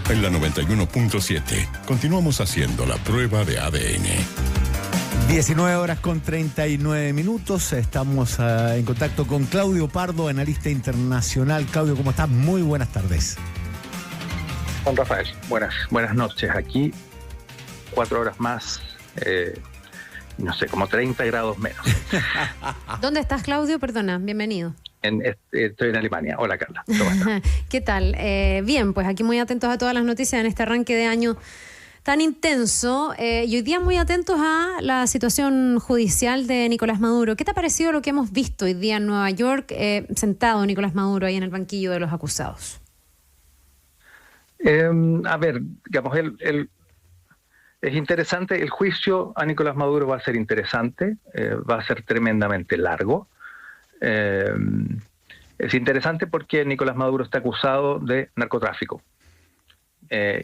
En la 91.7 continuamos haciendo la prueba de ADN. 19:39. Estamos en contacto con Claudio Pardo, analista internacional. Claudio, ¿cómo estás? Muy buenas tardes. Juan Rafael, buenas noches. Aquí 4 horas más, como 30 grados menos. ¿Dónde estás, Claudio? Perdona, bienvenido. Estoy en Alemania. Hola, Carla. ¿Cómo estás? ¿Qué tal? Bien, pues aquí muy atentos a todas las noticias en este arranque de año tan intenso, y hoy día muy atentos a la situación judicial de Nicolás Maduro. ¿Qué te ha parecido lo que hemos visto hoy día en Nueva York, sentado Nicolás Maduro ahí en el banquillo de los acusados? Es interesante. El juicio a Nicolás Maduro va a ser interesante, va a ser tremendamente largo. Es interesante porque Nicolás Maduro está acusado de narcotráfico.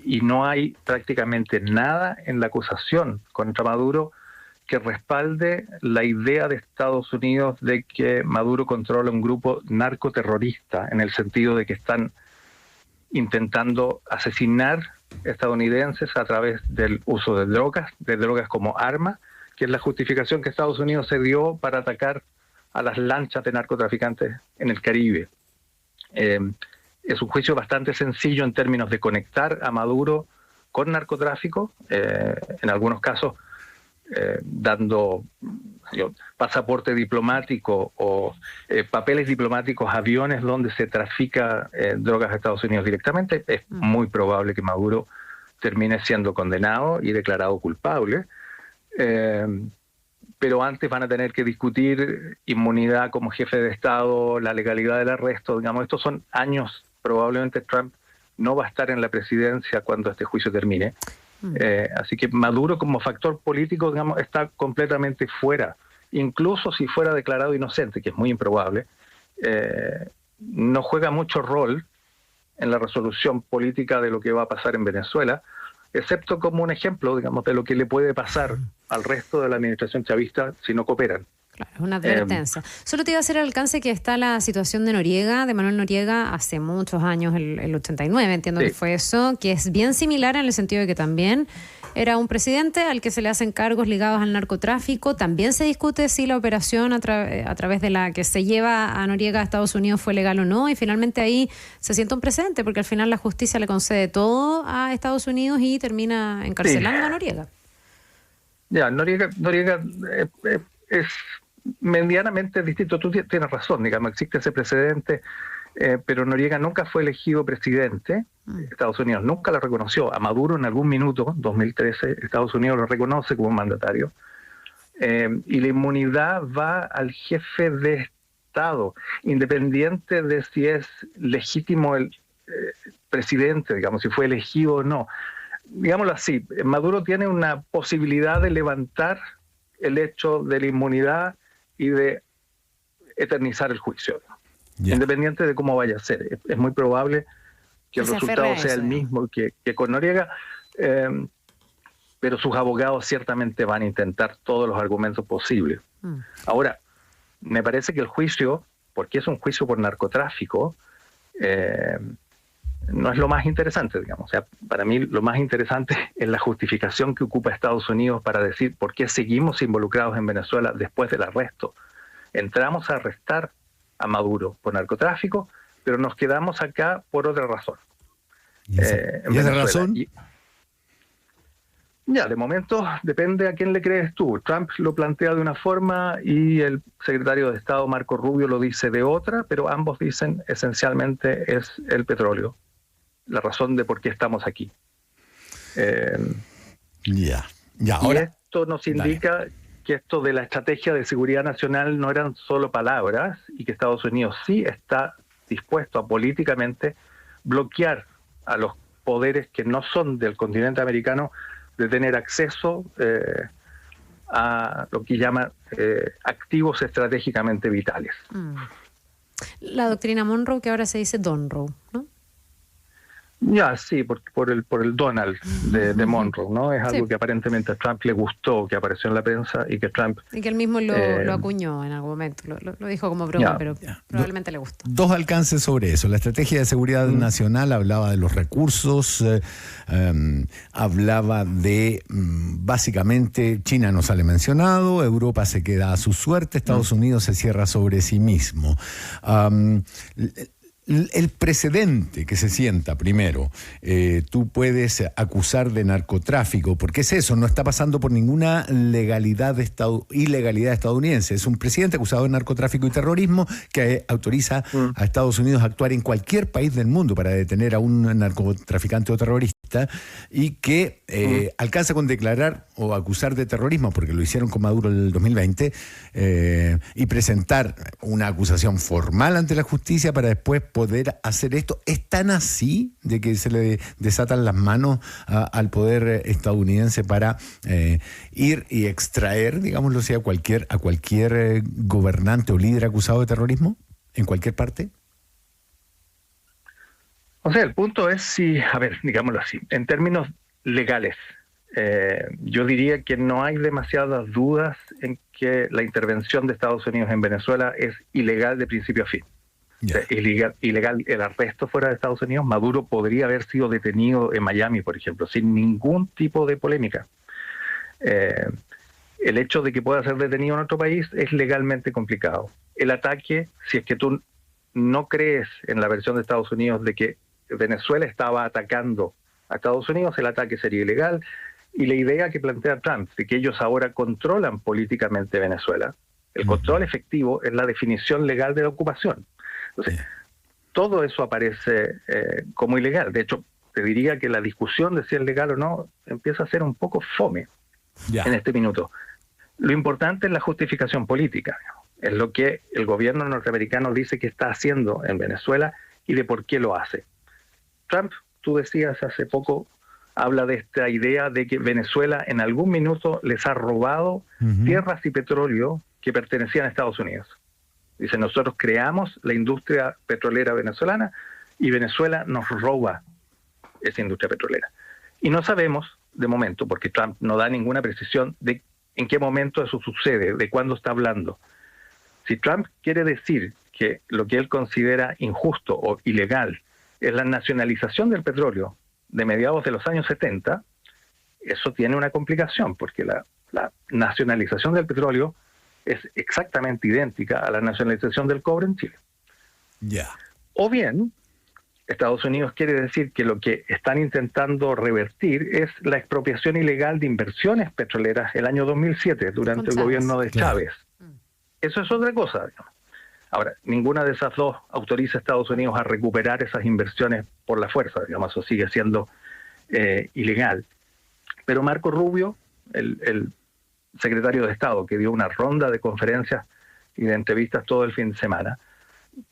Y no hay prácticamente nada en la acusación contra Maduro que respalde la idea de Estados Unidos de que Maduro controla un grupo narcoterrorista, en el sentido de que están intentando asesinar estadounidenses a través del uso de drogas como arma, que es la justificación que Estados Unidos se dio para atacar a las lanchas de narcotraficantes en el Caribe. Es un juicio bastante sencillo en términos de conectar a Maduro con narcotráfico, en algunos casos dando pasaporte diplomático o papeles diplomáticos, aviones donde se trafica drogas a Estados Unidos directamente. Es muy probable que Maduro termine siendo condenado y declarado culpable, pero antes van a tener que discutir inmunidad como jefe de Estado, la legalidad del arresto. Estos son años. Probablemente Trump no va a estar en la presidencia cuando este juicio termine. Así que Maduro como factor político, está completamente fuera. Incluso si fuera declarado inocente, que es muy improbable, no juega mucho rol en la resolución política de lo que va a pasar en Venezuela, excepto como un ejemplo, de lo que le puede pasar al resto de la administración chavista si no cooperan. Claro, es una advertencia. Solo te iba a hacer el alcance que está la situación de Noriega, de Manuel Noriega, hace muchos años, el 89, entiendo que fue eso, que es bien similar en el sentido de que también era un presidente al que se le hacen cargos ligados al narcotráfico. También se discute si la operación a través de la que se lleva a Noriega a Estados Unidos fue legal o no, y finalmente ahí se siente un precedente, porque al final la justicia le concede todo a Estados Unidos y termina encarcelando a Noriega. Noriega es medianamente distinto. Tú tienes razón, existe ese precedente, pero Noriega nunca fue elegido presidente. Estados Unidos nunca lo reconoció. A Maduro en algún minuto, 2013, Estados Unidos lo reconoce como mandatario, y la inmunidad va al jefe de Estado, independiente de si es legítimo el presidente, si fue elegido o no. Digámoslo así, Maduro tiene una posibilidad de levantar el hecho de la inmunidad y de eternizar el juicio, independiente de cómo vaya a ser. Es muy probable que el resultado sea el mismo que con Noriega, pero sus abogados ciertamente van a intentar todos los argumentos posibles. Ahora, me parece que el juicio, porque es un juicio por narcotráfico, no es lo más interesante, para mí lo más interesante es la justificación que ocupa Estados Unidos para decir por qué seguimos involucrados en Venezuela después del arresto. Entramos a arrestar a Maduro por narcotráfico, pero nos quedamos acá por otra razón. ¿Y esa razón? De momento depende a quién le crees tú. Trump lo plantea de una forma y el secretario de Estado Marco Rubio lo dice de otra, pero ambos dicen esencialmente es el petróleo la razón de por qué estamos aquí. Y esto nos indica que esto de la estrategia de seguridad nacional no eran solo palabras, y que Estados Unidos sí está dispuesto a políticamente bloquear a los poderes que no son del continente americano de tener acceso a lo que llama activos estratégicamente vitales. La doctrina Monroe, que ahora se dice Donroe, ¿no? Ya, sí, por el Donald de Monroe, ¿no? Es algo que aparentemente a Trump le gustó, que apareció en la prensa y que Trump... Y que él mismo lo acuñó en algún momento, lo dijo como broma, pero probablemente le gustó. Dos alcances sobre eso. La estrategia de seguridad nacional hablaba de los recursos, hablaba de, básicamente, China no sale mencionado, Europa se queda a su suerte, Estados Unidos se cierra sobre sí mismo. El precedente que se sienta primero, tú puedes acusar de narcotráfico, porque es eso, no está pasando por ninguna ilegalidad estadounidense. Es un presidente acusado de narcotráfico y terrorismo que autoriza a Estados Unidos a actuar en cualquier país del mundo para detener a un narcotraficante o terrorista y que alcanza con declarar o acusar de terrorismo, porque lo hicieron con Maduro en el 2020, y presentar una acusación formal ante la justicia para después poder hacer esto. ¿Es tan así de que se le desatan las manos al poder estadounidense para ir y extraer, digámoslo así, a cualquier gobernante o líder acusado de terrorismo en cualquier parte? O sea, el punto es si, a ver, digámoslo así, en términos legales, yo diría que no hay demasiadas dudas en que la intervención de Estados Unidos en Venezuela es ilegal de principio a fin. Yeah. Ilegal el arresto fuera de Estados Unidos. Maduro podría haber sido detenido en Miami, por ejemplo, sin ningún tipo de polémica. El hecho de que pueda ser detenido en otro país es legalmente complicado. El ataque, si es que tú no crees en la versión de Estados Unidos de que Venezuela estaba atacando a Estados Unidos, el ataque sería ilegal. Y la idea que plantea Trump de que ellos ahora controlan políticamente Venezuela, el control efectivo es la definición legal de la ocupación. Entonces, todo eso aparece como ilegal. De hecho, te diría que la discusión de si es legal o no empieza a ser un poco fome en este minuto. Lo importante es la justificación política, digamos. Es lo que el gobierno norteamericano dice que está haciendo en Venezuela y de por qué lo hace. Trump, tú decías hace poco, habla de esta idea de que Venezuela en algún minuto les ha robado tierras y petróleo que pertenecían a Estados Unidos. Dice, nosotros creamos la industria petrolera venezolana y Venezuela nos roba esa industria petrolera. Y no sabemos, de momento, porque Trump no da ninguna precisión de en qué momento eso sucede, de cuándo está hablando. Si Trump quiere decir que lo que él considera injusto o ilegal es la nacionalización del petróleo de mediados de los años 70, eso tiene una complicación, porque la nacionalización del petróleo es exactamente idéntica a la nacionalización del cobre en Chile. O bien, Estados Unidos quiere decir que lo que están intentando revertir es la expropiación ilegal de inversiones petroleras el año 2007, durante el gobierno de Chávez. Eso es otra cosa, digamos. Ahora, ninguna de esas dos autoriza a Estados Unidos a recuperar esas inversiones por la fuerza, digamos, eso sigue siendo ilegal. Pero Marco Rubio, el secretario de Estado, que dio una ronda de conferencias y de entrevistas todo el fin de semana,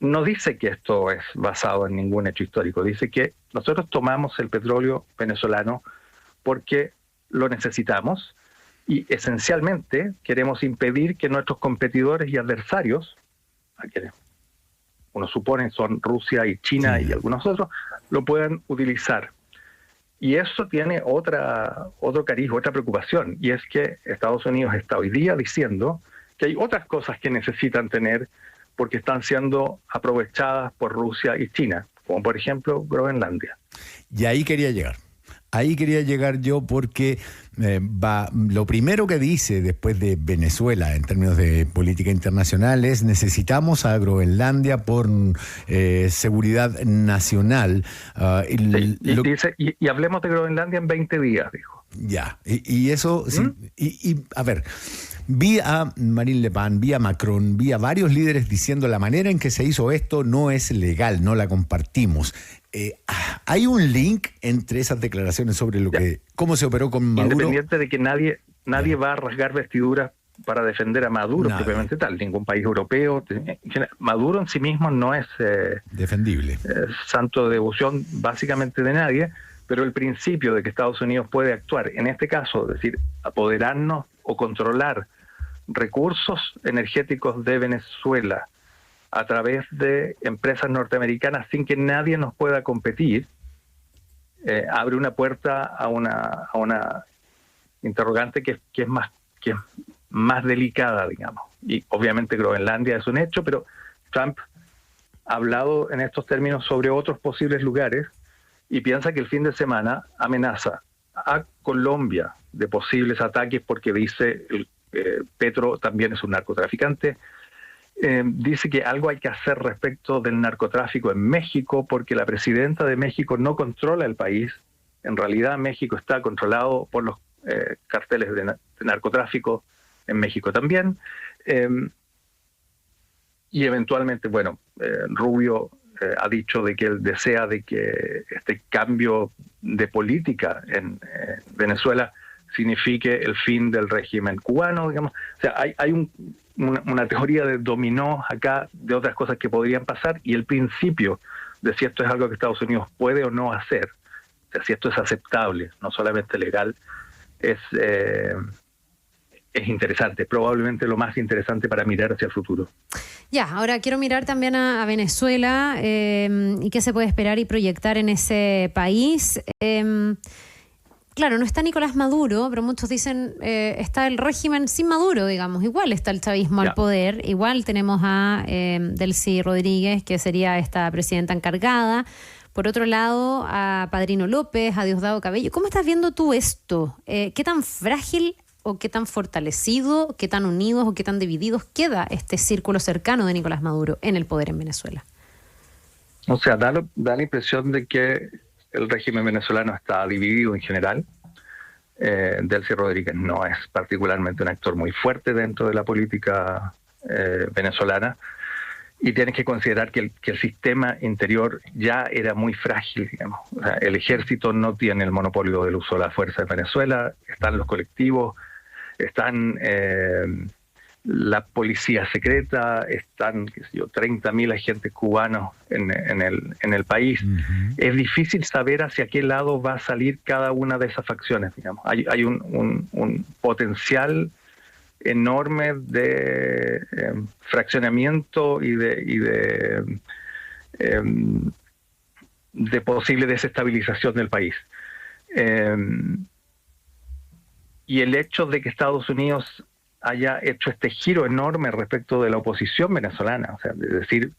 no dice que esto es basado en ningún hecho histórico, dice que nosotros tomamos el petróleo venezolano porque lo necesitamos y esencialmente queremos impedir que nuestros competidores y adversarios, a quienes uno supone son Rusia y China y algunos otros, lo puedan utilizar. Y eso tiene otro cariz, otra preocupación, y es que Estados Unidos está hoy día diciendo que hay otras cosas que necesitan tener porque están siendo aprovechadas por Rusia y China, como por ejemplo Groenlandia. Y ahí quería llegar. Ahí quería llegar yo porque lo primero que dice después de Venezuela en términos de política internacional es necesitamos a Groenlandia por seguridad nacional. Dice, y hablemos de Groenlandia en 20 días, dijo. Ya, y eso, sí, a ver, vi a Marine Le Pen, vi a Macron, vi a varios líderes diciendo la manera en que se hizo esto no es legal, no la compartimos. ¿Hay un link entre esas declaraciones sobre cómo se operó con Maduro? Independiente de que nadie va a rasgar vestiduras para defender a Maduro propiamente tal, ningún país europeo. Maduro en sí mismo no es defendible, santo de devoción básicamente de nadie, pero el principio de que Estados Unidos puede actuar, en este caso, es decir, apoderarnos o controlar recursos energéticos de Venezuela a través de empresas norteamericanas sin que nadie nos pueda competir, abre una puerta a una interrogante que es más delicada, digamos. Y obviamente Groenlandia es un hecho, pero Trump ha hablado en estos términos sobre otros posibles lugares y piensa que el fin de semana amenaza a Colombia de posibles ataques porque dice Petro también es un narcotraficante. Dice que algo hay que hacer respecto del narcotráfico en México porque la presidenta de México no controla el país. En realidad México está controlado por los carteles de narcotráfico en México también. Y eventualmente, Rubio ha dicho de que él desea de que este cambio de política en Venezuela signifique el fin del régimen cubano, digamos. O sea, hay una teoría de dominó acá de otras cosas que podrían pasar y el principio de si esto es algo que Estados Unidos puede o no hacer, o sea, si esto es aceptable, no solamente legal, es interesante, probablemente lo más interesante para mirar hacia el futuro. Ya, ahora quiero mirar también a Venezuela y qué se puede esperar y proyectar en ese país. Claro, no está Nicolás Maduro, pero muchos dicen está el régimen sin Maduro, digamos. Igual está el chavismo al poder, igual tenemos a Delcy Rodríguez, que sería esta presidenta encargada. Por otro lado, a Padrino López, a Diosdado Cabello. ¿Cómo estás viendo tú esto? ¿Qué tan frágil o qué tan fortalecido, qué tan unidos o qué tan divididos queda este círculo cercano de Nicolás Maduro en el poder en Venezuela? O sea, da la impresión de que el régimen venezolano está dividido en general. Delcy Rodríguez no es particularmente un actor muy fuerte dentro de la política venezolana. Y tienes que considerar que el sistema interior ya era muy frágil, digamos. O sea, el ejército no tiene el monopolio del uso de la fuerza en Venezuela, están los colectivos, están la policía secreta, están 30.000 agentes cubanos en el país. Uh-huh. Es difícil saber hacia qué lado va a salir cada una de esas facciones, digamos. Hay un potencial enorme de fraccionamiento y de posible desestabilización del país. Y el hecho de que Estados Unidos haya hecho este giro enorme respecto de la oposición venezolana, o sea, de decir,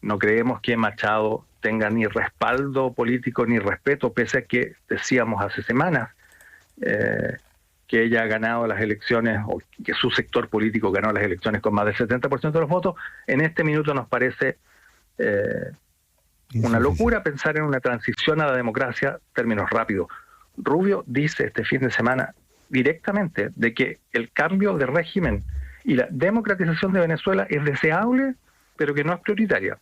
no creemos que Machado tenga ni respaldo político ni respeto, pese a que decíamos hace semanas que ella ha ganado las elecciones, o que su sector político ganó las elecciones con más del 70% de los votos. En este minuto nos parece una locura pensar en una transición a la democracia, términos rápidos. Rubio dice este fin de semana directamente de que el cambio de régimen y la democratización de Venezuela es deseable, pero que no es prioritaria.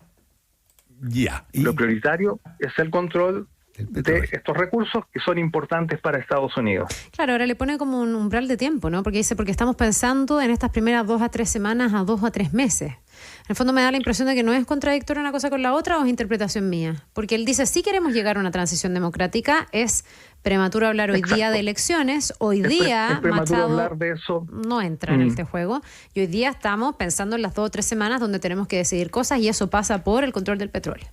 Lo prioritario es el control de estos recursos que son importantes para Estados Unidos. Claro, ahora le pone como un umbral de tiempo, ¿no? Porque dice, porque estamos pensando en estas primeras 2 a 3 semanas a 2 a 3 meses. En el fondo me da la impresión de que no es contradictoria una cosa con la otra, o es interpretación mía. Porque él dice, sí queremos llegar a una transición democrática, es prematuro hablar hoy día de elecciones, hoy día Machado hablar de eso. No entra en este juego, y hoy día estamos pensando en las 2 o 3 semanas donde tenemos que decidir cosas, y eso pasa por el control del petróleo.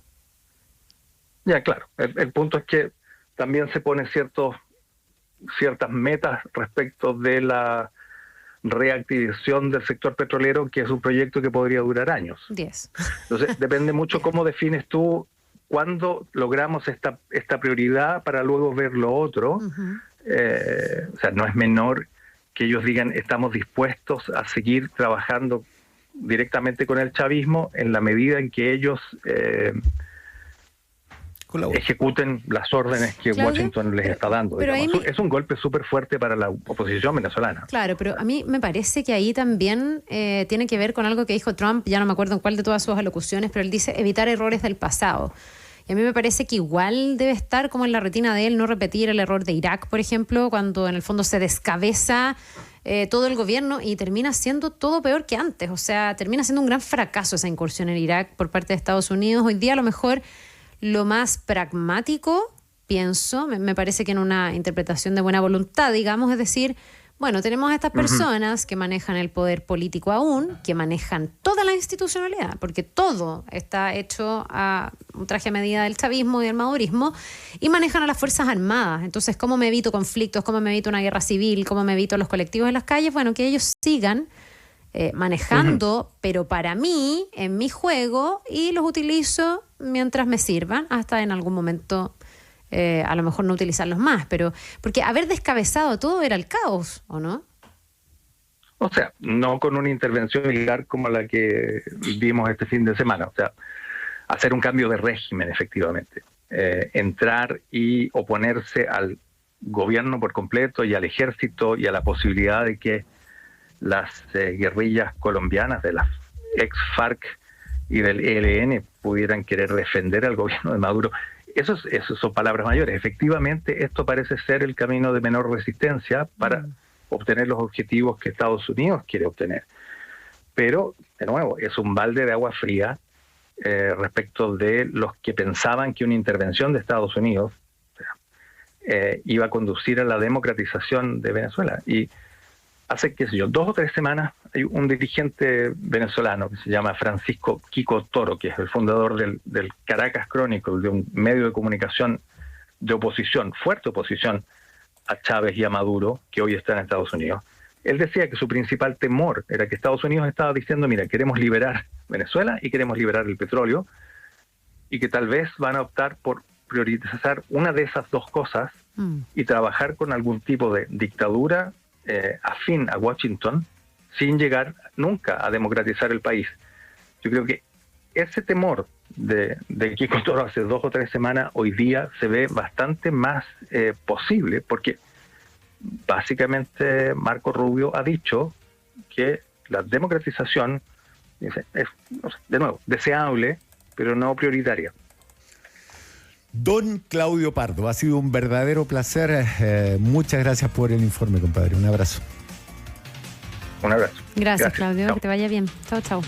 Ya, claro. El punto es que también se pone ciertas metas respecto de la reactivación del sector petrolero, que es un proyecto que podría durar años. 10. Entonces, depende mucho cómo defines tú cuándo logramos esta prioridad para luego ver lo otro. Uh-huh. O sea, no es menor que ellos digan, estamos dispuestos a seguir trabajando directamente con el chavismo en la medida en que ellos ejecuten las órdenes que Washington les está dando. Es un golpe súper fuerte para la oposición venezolana. Claro, pero a mí me parece que ahí también tiene que ver con algo que dijo Trump, ya no me acuerdo en cuál de todas sus alocuciones, pero él dice evitar errores del pasado. Y a mí me parece que igual debe estar como en la retina de él no repetir el error de Irak, por ejemplo, cuando en el fondo se descabeza todo el gobierno y termina siendo todo peor que antes. O sea, termina siendo un gran fracaso esa incursión en Irak por parte de Estados Unidos. Hoy día a lo mejor lo más pragmático, pienso, me parece que en una interpretación de buena voluntad, digamos, es decir, bueno, tenemos a estas personas que manejan el poder político aún, que manejan toda la institucionalidad, porque todo está hecho a un traje a medida del chavismo y del madurismo, y manejan a las Fuerzas Armadas. Entonces, ¿cómo me evito conflictos? ¿Cómo me evito una guerra civil? ¿Cómo me evito los colectivos en las calles? Bueno, que ellos sigan manejando, pero para mí, en mi juego, y los utilizo mientras me sirvan, hasta en algún momento a lo mejor no utilizarlos más, pero porque haber descabezado todo era el caos, ¿o no? O sea, no con una intervención militar como la que vimos este fin de semana, o sea, hacer un cambio de régimen efectivamente, entrar y oponerse al gobierno por completo y al ejército y a la posibilidad de que las guerrillas colombianas de las ex-FARC y del ELN pudieran querer defender al gobierno de Maduro. Eso son palabras mayores. Efectivamente, esto parece ser el camino de menor resistencia para obtener los objetivos que Estados Unidos quiere obtener. Pero, de nuevo, es un balde de agua fría respecto de los que pensaban que una intervención de Estados Unidos iba a conducir a la democratización de Venezuela. Y hace, qué sé yo, 2 o 3 semanas, hay un dirigente venezolano que se llama Francisco Quico Toro, que es el fundador del Caracas Chronicle, de un medio de comunicación de oposición, fuerte oposición a Chávez y a Maduro, que hoy está en Estados Unidos. Él decía que su principal temor era que Estados Unidos estaba diciendo, mira, queremos liberar Venezuela y queremos liberar el petróleo, y que tal vez van a optar por priorizar una de esas dos cosas y trabajar con algún tipo de dictadura afín a Washington, sin llegar nunca a democratizar el país. Yo creo que ese temor de Quico Toro hace 2 o 3 semanas, hoy día se ve bastante más posible, porque básicamente Marco Rubio ha dicho que la democratización es, de nuevo, deseable, pero no prioritaria. Don Claudio Pardo, ha sido un verdadero placer. Muchas gracias por el informe, compadre. Un abrazo. Un abrazo. Gracias, Claudio. Chao. Que te vaya bien. Chao, chao.